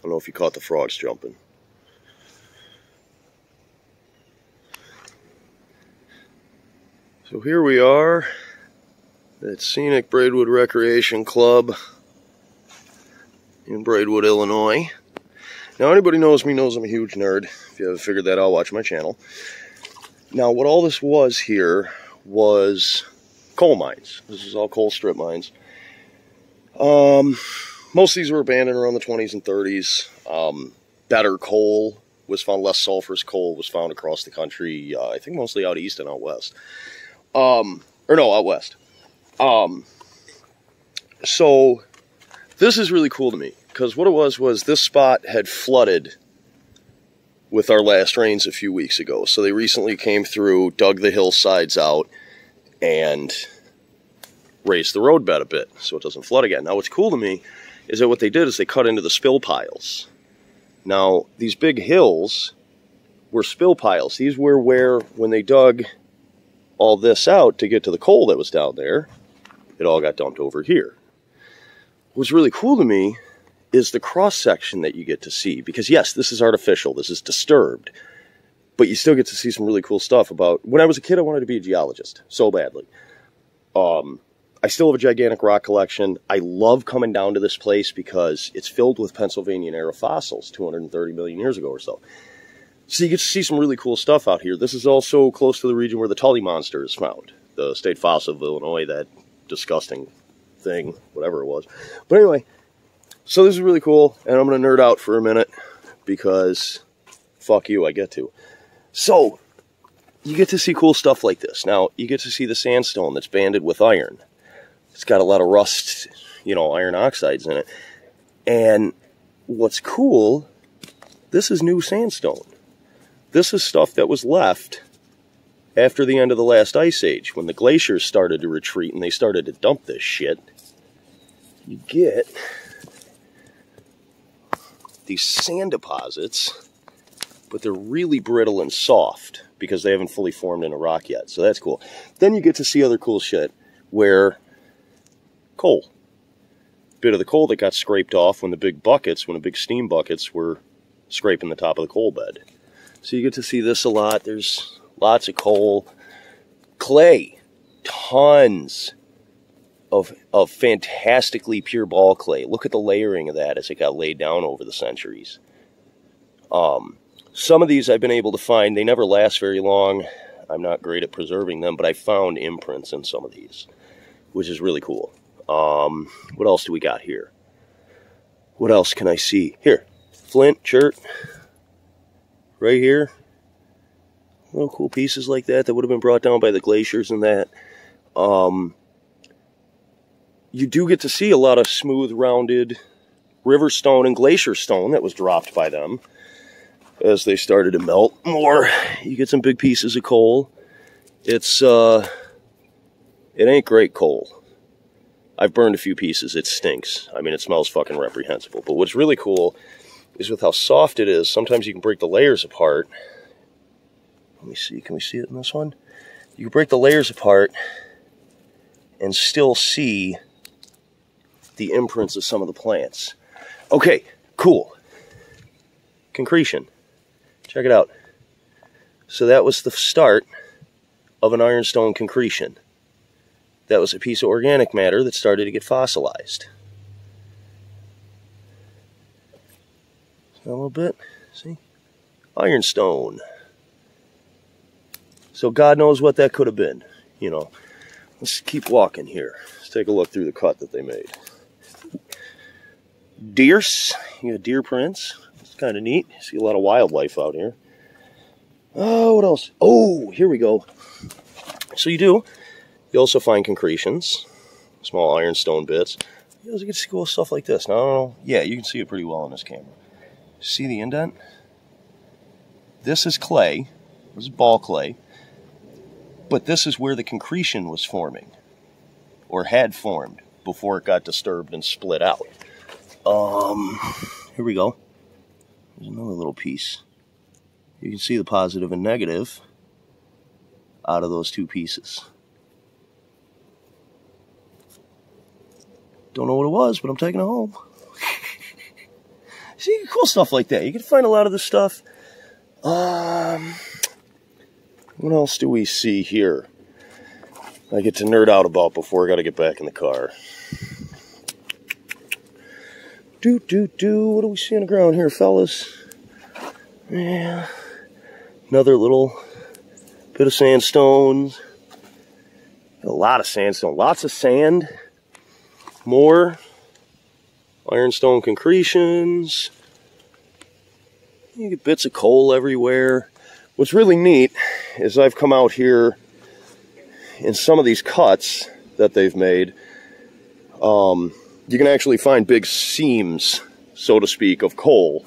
don't know if you caught the frogs jumping. So here we are at Scenic Braidwood Recreation Club in Braidwood, Illinois. Now, anybody knows me knows I'm a huge nerd. If you haven't figured that out, watch my channel. Now, what all this was here was coal mines. This is all coal strip mines. Most of these were abandoned around the 20s and 30s. Better coal was found, less sulfurous coal was found across the country, I think mostly out east and out west. Out west. So this is really cool to me, because what it was this spot had flooded with our last rains a few weeks ago. So they recently came through, dug the hillsides out, and raised the roadbed a bit so it doesn't flood again. Now what's cool to me is that what they did is they cut into the spill piles. Now these big hills were spill piles. These were where, when they dug all this out to get to the coal that was down there, it all got dumped over here. What's really cool to me is the cross-section that you get to see, because yes, this is artificial, this is disturbed, but you still get to see some really cool stuff about... When I was a kid, I wanted to be a geologist so badly. I still have a gigantic rock collection. I love coming down to this place because it's filled with Pennsylvanian-era fossils 230 million years ago or so. So you get to see some really cool stuff out here. This is also close to the region where the Tully monster is found, the state fossil of Illinois, that disgusting thing, whatever it was. But anyway, so this is really cool, and I'm going to nerd out for a minute because fuck you, I get to. So, you get to see cool stuff like this. Now, you get to see the sandstone that's banded with iron. It's got a lot of rust, iron oxides in it. And what's cool, this is new sandstone. This is stuff that was left after the end of the last ice age, when the glaciers started to retreat and they started to dump this shit. You get these sand deposits, but they're really brittle and soft because they haven't fully formed into rock yet. So that's cool. Then you get to see other cool shit where coal. Bit of the coal that got scraped off when the big steam buckets were scraping the top of the coal bed. So you get to see this a lot. There's lots of coal. Clay. Tons of fantastically pure ball clay. Look at the layering of that as it got laid down over the centuries. Some of these I've been able to find. They never last very long. I'm not great at preserving them, but I found imprints in some of these, which is really cool. What else do we got here? What else can I see? Here, flint, chert. Right here. Little cool pieces like that would have been brought down by the glaciers and that. You do get to see a lot of smooth, rounded river stone and glacier stone that was dropped by them as they started to melt more. You get some big pieces of coal. It ain't great coal. I've burned a few pieces. It stinks. I mean, it smells fucking reprehensible. But what's really cool is with how soft it is, sometimes you can break the layers apart. Let me see. Can we see it in this one? You can break the layers apart and still see the imprints of some of the plants. Okay, cool. Concretion. Check it out. So that was the start of an ironstone concretion. That was a piece of organic matter that started to get fossilized. A little bit, see? Ironstone. So God knows what that could have been, Let's keep walking here. Let's take a look through the cut that they made. Deers. You got deer prints. It's kind of neat. See a lot of wildlife out here. Oh, what else? Oh, here we go. So you also find concretions, small ironstone bits. You also get to see cool stuff like this. Now, I don't know. Yeah, you can see it pretty well on this camera. See the indent? This is clay. This is ball clay. But this is where the concretion was forming, or had formed, before it got disturbed and split out. Here we go. There's another little piece. You can see the positive and negative out of those two pieces. Don't know what it was, but I'm taking it home. See, cool stuff like that. You can find a lot of this stuff. What else do we see here I get to nerd out about before I got to get back in the car? What do we see on the ground here, fellas? Yeah. Another little bit of sandstone. A lot of sandstone. Lots of sand. More ironstone concretions. You get bits of coal everywhere. What's really neat is I've come out here in some of these cuts that they've made. You can actually find big seams, so to speak, of coal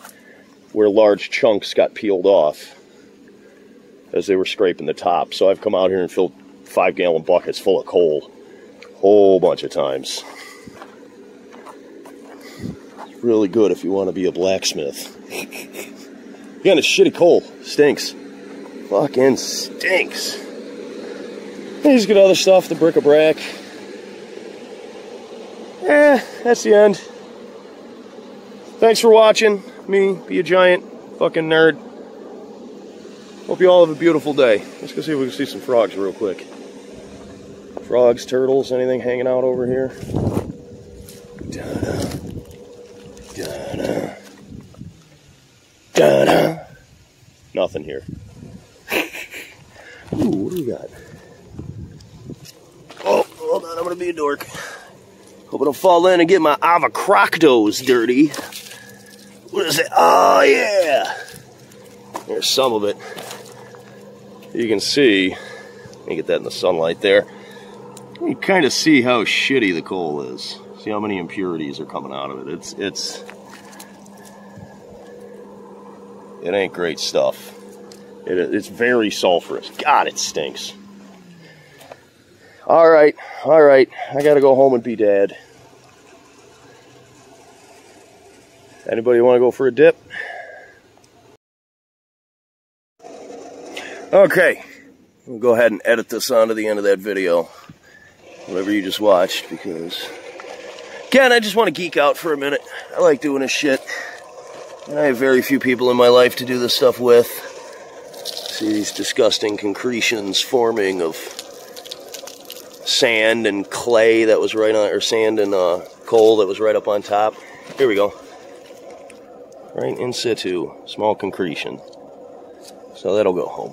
where large chunks got peeled off as they were scraping the top. So I've come out here and filled 5-gallon buckets full of coal a whole bunch of times. It's really good if you want to be a blacksmith. Again, it's shitty coal. Stinks. Fucking stinks. And you just get other stuff, the bric-a-brac. That's the end. Thanks for watching me be a giant fucking nerd. Hope you all have a beautiful day. Let's go see if we can see some frogs real quick. Frogs, turtles, anything hanging out over here? Da-da. Da-da. Da-da. Nothing here. Ooh, what do we got? Oh, hold on, I'm gonna be a dork. Hope I don't fall in and get my avocados dirty. What is it? Oh, yeah! There's some of it. You can see, let me get that in the sunlight there. You can kind of see how shitty the coal is. See how many impurities are coming out of it. It ain't great stuff. It's very sulfurous. God, it stinks. All right. I gotta go home and be dad. Anybody want to go for a dip? Okay. We'll go ahead and edit this onto the end of that video. Whatever you just watched, because again, I just want to geek out for a minute. I like doing this shit. And I have very few people in my life to do this stuff with. See these disgusting concretions forming of sand and clay that was right on, or sand and coal that was right up on top. Here we go. Right in situ, small concretion. So that'll go home.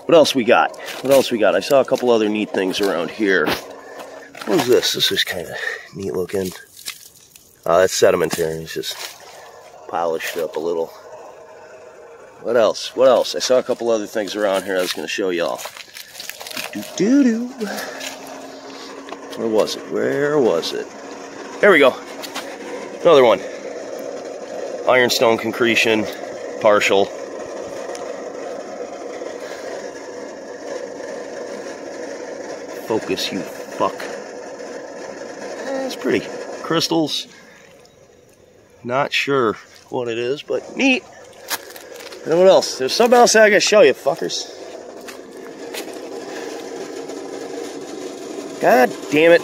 What else we got? I saw a couple other neat things around here. What is this? This is kind of neat looking. That's sedimentary. It's just polished up a little. What else? I saw a couple other things around here I was going to show y'all. Where was it? There we go. Another one. Ironstone concretion, partial. Focus, you fuck. It's pretty. Crystals. Not sure what it is, but neat. And what else? There's something else I gotta show you, fuckers. God damn it.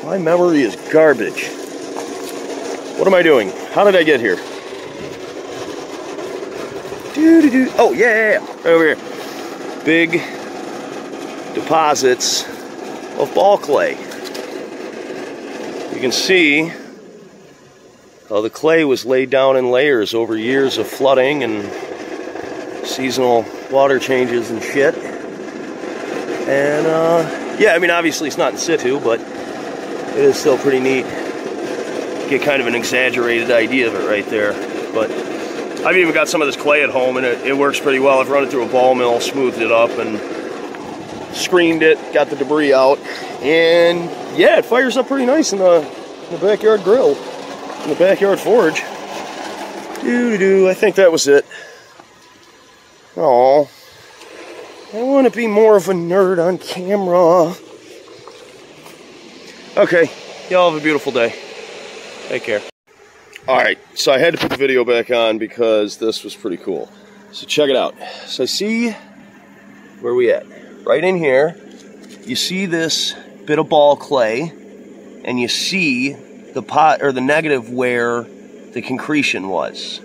My memory is garbage. What am I doing? How did I get here? Oh, yeah. Over here. Big deposits of ball clay. You can see how the clay was laid down in layers over years of flooding and seasonal water changes and shit. And, yeah, I mean, obviously it's not in situ, but it is still pretty neat. Get kind of an exaggerated idea of it right there. But I've even got some of this clay at home, and it works pretty well. I've run it through a ball mill, smoothed it up, and screened it, got the debris out. And, yeah, it fires up pretty nice in the backyard grill, in the backyard forge. I think that was it. Oh, I want to be more of a nerd on camera. Okay, y'all have a beautiful day. Take care. Alright, so I had to put the video back on because this was pretty cool. So check it out. So see, where are we at? Right in here, you see this bit of ball clay, and you see the negative where the concretion was.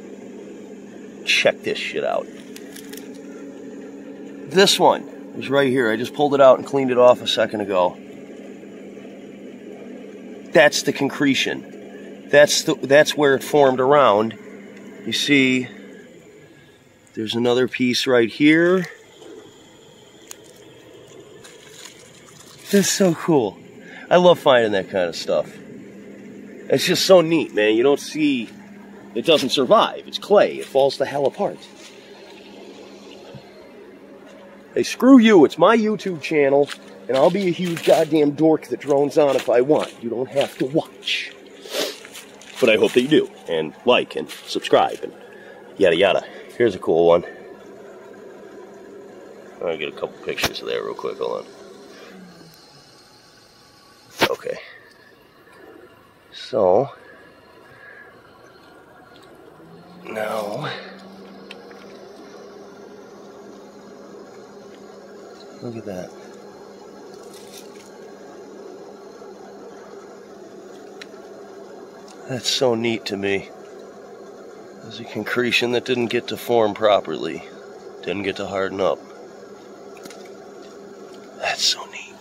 Check this shit out. This one is right here. I just pulled it out and cleaned it off a second ago. That's the concretion. That's where it formed around. You see, there's another piece right here. That's so cool. I love finding that kind of stuff. It's just so neat, man. You don't see, it doesn't survive. It's clay. It falls the hell apart. Hey, screw you. It's my YouTube channel, and I'll be a huge goddamn dork that drones on if I want. You don't have to watch. But I hope that you do, and like, and subscribe, and yada yada. Here's a cool one. I'll get a couple pictures of that real quick. Hold on. Okay. So, now, look at that. That's so neat to me. There's a concretion that didn't get to form properly. Didn't get to harden up. That's so neat.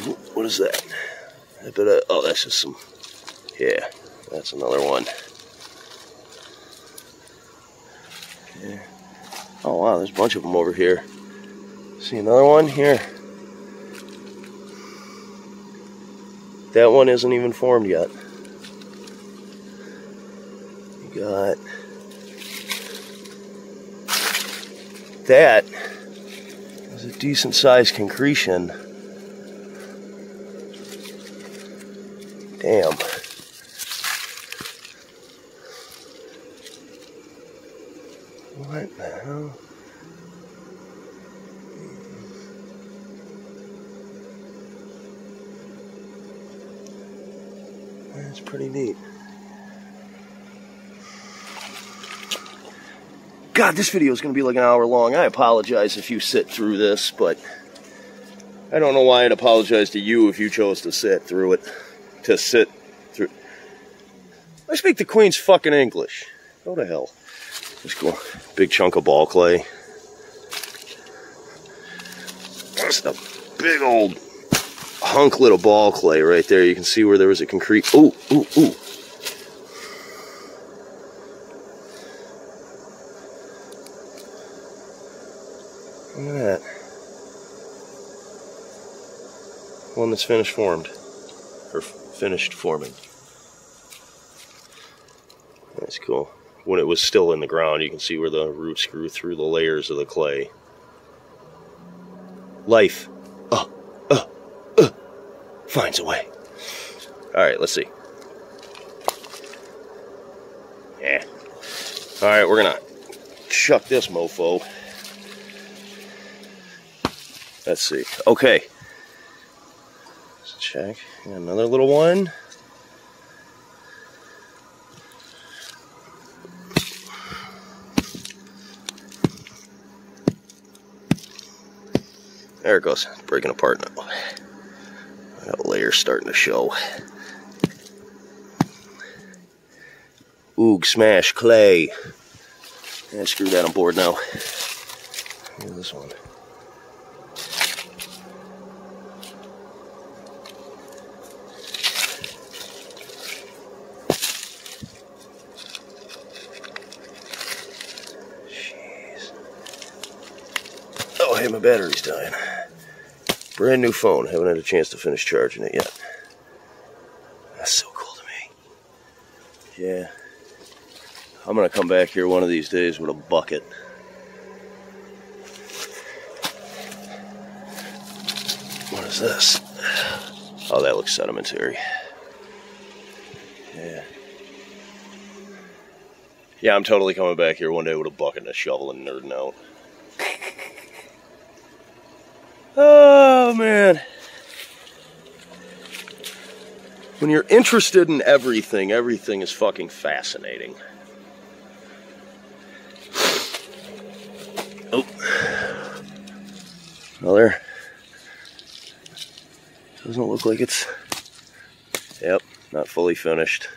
Ooh, what is that? I bet oh, that's just some, yeah, that's another one. Okay. Oh wow, there's a bunch of them over here. See another one here? That one isn't even formed yet. You got that is a decent sized concretion. Damn. What the hell? That's pretty neat. God, this video is going to be like an hour long. I apologize if you sit through this, but I don't know why I'd apologize to you if you chose to sit through it. To sit through. I speak the Queen's fucking English. Go to hell. Just go. Big chunk of ball clay. Just a big old hunklet of ball clay right there. You can see where there was a concrete. Ooh, ooh, ooh. Look at that. One that's finished formed. Or finished forming. That's cool. When it was still in the ground, you can see where the roots grew through the layers of the clay. Life finds a way. Alright, let's see. Yeah. Alright, we're gonna chuck this mofo. Let's see. Okay. Let's check. Another little one. There it goes. Breaking apart now. I got layers starting to show. Oog, smash, clay. Yeah, screw that on board now. Here's this one. Jeez. Oh, hey, my battery's dying. Brand new phone. Haven't had a chance to finish charging it yet. That's so cool to me. Yeah. I'm going to come back here one of these days with a bucket. What is this? Oh, that looks sedimentary. Yeah. Yeah, I'm totally coming back here one day with a bucket and a shovel and nerding out. Oh, man. When you're interested in everything, everything is fucking fascinating. Oh. Well, there. Doesn't look like it's... Yep. Not fully finished.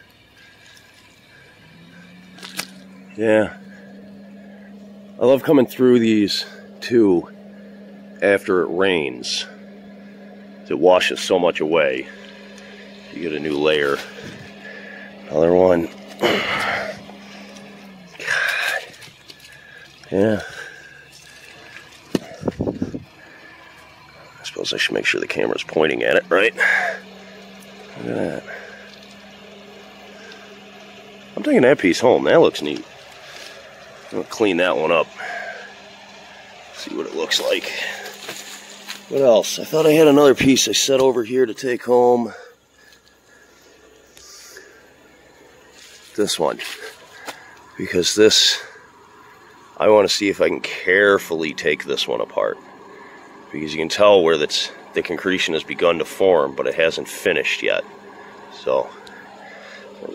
Yeah. I love coming through these too after it rains. It washes so much away. You get a new layer. Another one. God. Yeah. I suppose I should make sure the camera's pointing at it, right? Look at that. I'm taking that piece home. That looks neat. I'm going to clean that one up. See what it looks like. What else? I thought I had another piece I set over here to take home. This one. Because this, I want to see if I can carefully take this one apart. Because you can tell where the concretion has begun to form, but it hasn't finished yet. So,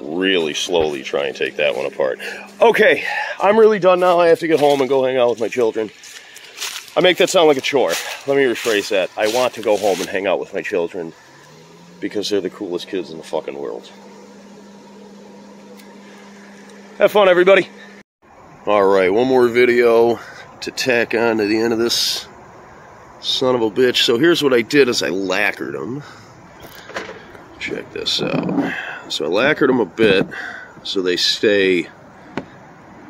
really slowly try and take that one apart. Okay, I'm really done now. I have to get home and go hang out with my children. I make that sound like a chore. Let me rephrase that. I want to go home and hang out with my children because they're the coolest kids in the fucking world. Have fun, everybody. Alright, one more video to tack on to the end of this son of a bitch. So here's what I did is I lacquered them. Check this out. So I lacquered them a bit so they stay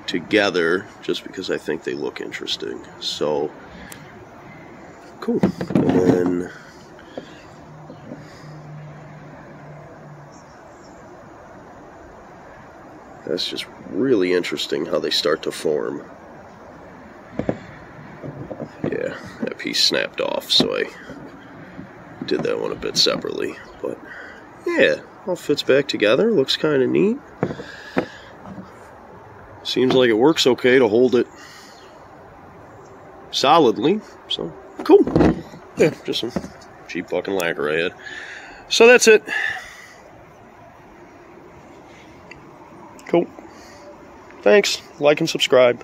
together just because I think they look interesting. So, cool. And then that's just really interesting how they start to form. Yeah, that piece snapped off, so I did that one a bit separately. But yeah, all fits back together. Looks kind of neat. Seems like it works okay to hold it solidly. So, cool. Yeah, just some cheap fucking lacquer I had. So that's it. Cool. Thanks. Like and subscribe.